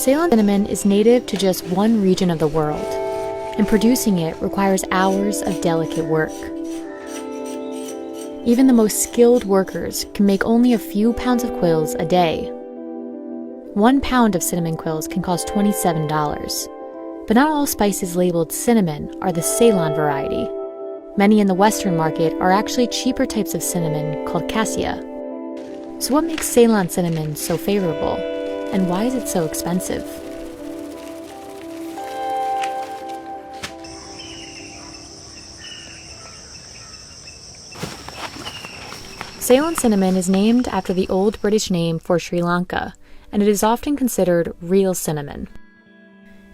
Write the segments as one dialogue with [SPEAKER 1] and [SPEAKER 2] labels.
[SPEAKER 1] Ceylon cinnamon is native to just one region of the world, and producing it requires hours of delicate work. Even the most skilled workers can make only a few pounds of quills a day. 1 pound of cinnamon quills can cost $27, but not all spices labeled cinnamon are the Ceylon variety. Many in the Western market are actually cheaper types of cinnamon called cassia. So what makes Ceylon cinnamon so favorable, and why is it so expensive? Ceylon cinnamon is named after the old British name for Sri Lanka, and it is often considered real cinnamon.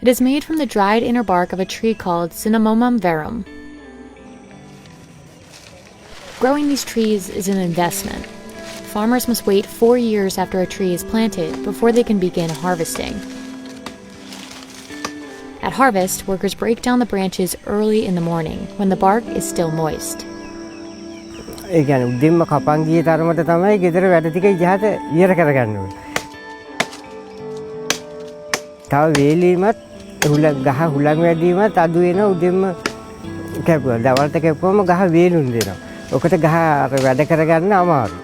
[SPEAKER 1] It is made from the dried inner bark of a tree called Cinnamomum verum. Growing these trees is an investment. Farmers must wait 4 years after a tree is planted before they can begin harvesting. At harvest, workers break down the branches early in the morning when the bark is still moist.
[SPEAKER 2] ඒ කියන්නේ උදේම කපන් ගිය තරමට තමයි ගෙදර වැඩ ටික ඉහත ඉවර කරගන්න ඕනේ. තව වේලීමත් ගහ හුලං වැඩිවීමත් අඩු වෙන උදේම කැපුවා. දවල්ට කැපුවම ගහ වේලුම් දෙනවා. ඔකට ගහ වැඩ කරගන්න අමාරුයි.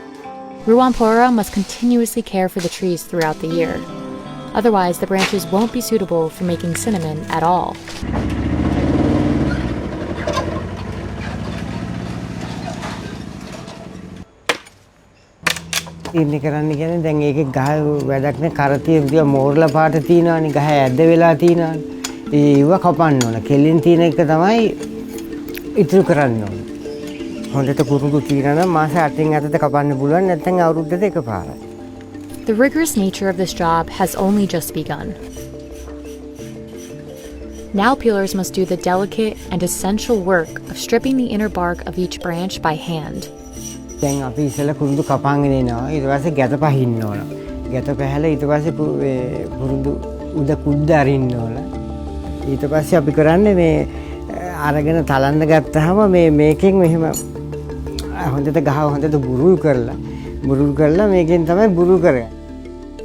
[SPEAKER 1] Ruwampura must continuously care for the trees throughout the year. Otherwise, the branches won't be suitable for making cinnamon at all.
[SPEAKER 2] ඉන්නේ කරන්න කියන්නේ දැන් ඒකේ ගහ වැඩක් නේ කරතිය විදිය මෝරලා පාට තියනවානේ ගහ ඇද්ද වෙලා තියනවානේ ඒව කපන්න ඕන කෙලින් තියන එක තමයි ඉතුරු කරන්න ඕන හොඳට කුරුදු තියනවා නම් මාස 8න් අතට කපන්න පුළුවන් නැත්නම් අවුරුද්දට එකපාරයි.
[SPEAKER 1] The rigorous nature of this job has only just begun. Now peelers must do the delicate and essential work of stripping the inner bark of each branch by hand.
[SPEAKER 2] දැන් අපි ඉස්සෙල්ලා කුරුදු කපාගෙන එනවා ඊට පස්සේ ගැට පහින්න ඕන. ගැට පහලා ඊට පස්සේ කුරුදු උඩ කුඩ අරින්න ඕන. ඊට පස්සේ අපි කරන්නේ මේ අරගෙන තලන්න ගත්තාම මේකෙන් මෙහෙම හොඳට ගහ හොඳට බුරුල් කරලා මේකෙන් තමයි බුරුල් කරන්නේ.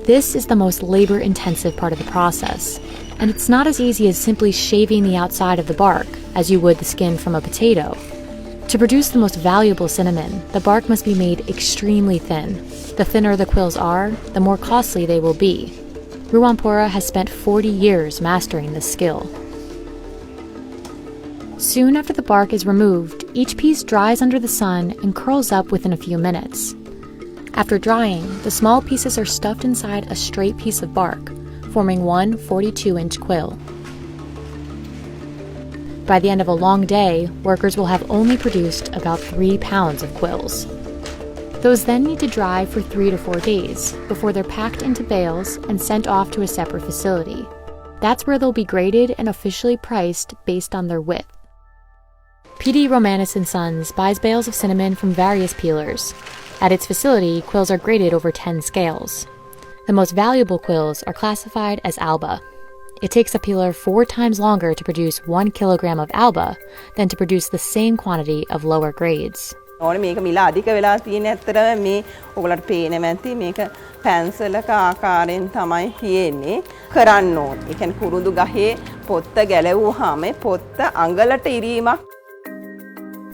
[SPEAKER 1] This is the most labor-intensive part of the process, and it's not as easy as simply shaving the outside of the bark as you would the skin from a potato. To produce the most valuable cinnamon, the bark must be made extremely thin. The thinner the quills are, the more costly they will be. Ruwampura has spent 40 years mastering this skill. Soon after the bark is removed, each piece dries under the sun and curls up within a few minutes. After drying, the small pieces are stuffed inside a straight piece of bark, forming one 42-inch quill. By the end of a long day, workers will have only produced about 3 pounds of quills. Those then need to dry for 3 to 4 days before they're packed into bales and sent off to a separate facility. That's where they'll be graded and officially priced based on their width. P.D. Romanis & Sons buys bales of cinnamon from various peelers. At its facility, quills are graded over 10 scales. The most valuable quills are classified as alba. It takes a peeler 4 times longer to produce 1 kilogram of alba than to produce the same quantity of lower grades.
[SPEAKER 3] ඕනේ මේක මිල අධික වෙලා තියෙන ඇත්තටම මේ ඔයගලට පේන්නේ නැති මේක පැන්සලක ආකාරයෙන් තමයි තියෙන්නේ කරන්න ඕනේ. ඒ කියන්නේ කුරුදු ගහේ පොත්ත ගැලවුවාම පොත්ත අඟලට ඉරීමක්.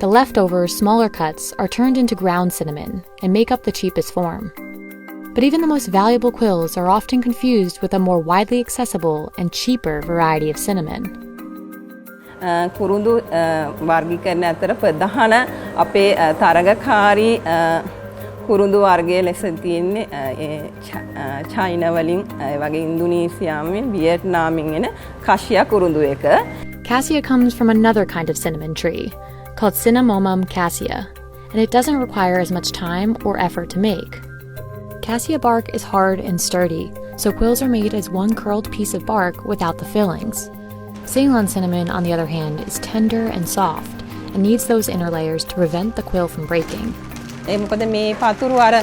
[SPEAKER 1] The leftover, smaller cuts are turned into ground cinnamon and make up the cheapest form. But even the most valuable quills are often confused with a more widely accessible and cheaper variety of cinnamon.
[SPEAKER 3] කුරුඳු වර්ගීකරණ අතර ප්‍රධාන අපේ තරඟකාරී කුරුඳු වර්ගයේ ලෙස තියෙන්නේ China වලින් ඒ වගේ ඉන්දුනීසියාවෙන් වියට්නාමෙන් එන කාසියා කුරුඳු එක.
[SPEAKER 1] Cassia comes from another kind of cinnamon tree called Cinnamomum cassia, and it doesn't require as much time or effort to make. Cassia bark is hard and sturdy, so quills are made as one curled piece of bark without the fillings. Ceylon cinnamon, on the other hand, is tender and soft and needs those inner layers to prevent the quill from breaking.
[SPEAKER 3] මොකද මේ පතුරු අර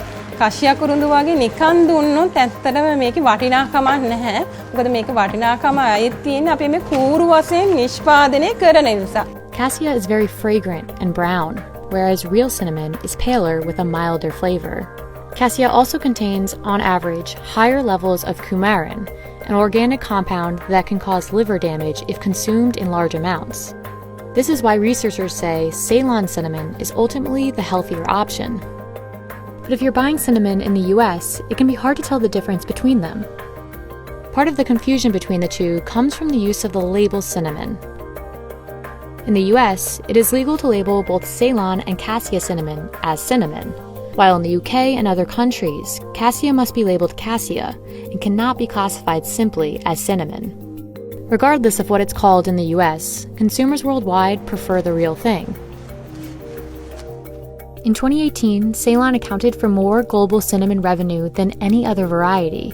[SPEAKER 3] කාසියා කුරුඳු වගේ නිකන් දුන්නොත් ඇත්තටම මේකේ වටිනාකමක් නැහැ. මොකද මේක වටිනාකම අයිති තියෙන්නේ අපි මේ කූරු වශයෙන් නිෂ්පාදනය කරන නිසා.
[SPEAKER 1] Cassia is very fragrant and brown, whereas real cinnamon is paler with a milder flavor. Cassia also contains, on average, higher levels of coumarin, an organic compound that can cause liver damage if consumed in large amounts. This is why researchers say Ceylon cinnamon is ultimately the healthier option. But if you're buying cinnamon in the US, it can be hard to tell the difference between them. Part of the confusion between the two comes from the use of the label cinnamon. In the US, it is legal to label both Ceylon and cassia cinnamon as cinnamon, while in the UK and other countries, cassia must be labeled cassia and cannot be classified simply as cinnamon. Regardless of what it's called in the US, consumers worldwide prefer the real thing. In 2018, Ceylon accounted for more global cinnamon revenue than any other variety.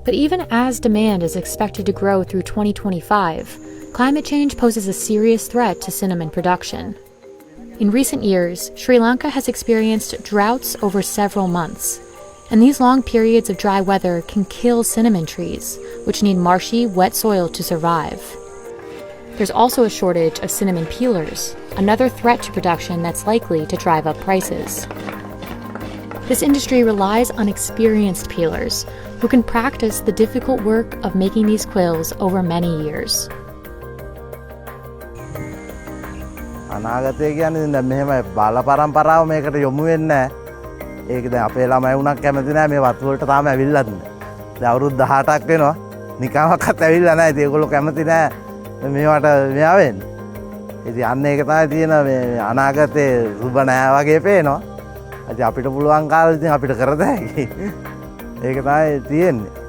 [SPEAKER 1] But even as demand is expected to grow through 2025, climate change poses a serious threat to cinnamon production. In recent years, Sri Lanka has experienced droughts over several months, and these long periods of dry weather can kill cinnamon trees, which need marshy, wet soil to survive. There's also a shortage of cinnamon peelers, another threat to production that's likely to drive up prices. This industry relies on experienced peelers who can practice the difficult work of making these quills over many years.
[SPEAKER 4] අනාගතය කියන්නේ දැන් මෙහෙම බාල පරම්පරාව මේකට යොමු වෙන්නේ නැහැ. ඒක දැන් අපේ ළමයි වුණත් කැමති නැහැ මේ වතු වලට තාම ඇවිල්ලත් නැහැ. දැන් අවුරුදු 18ක් වෙනවා. නිකම්වත් ඇවිල්ලා නැහැ. ඉතින් ඒගොල්ලෝ කැමති නැහැ මේවට මෙයා වෙන්න. ඉතින් අන්න ඒක තමයි තියෙන මේ අනාගතේ සුබ නැහැ වගේ පේනවා. ඉතින් අපිට පුළුවන් කාලෙ ඉතින් අපිට කරද හැකි. ඒක තමයි තියෙන්නේ.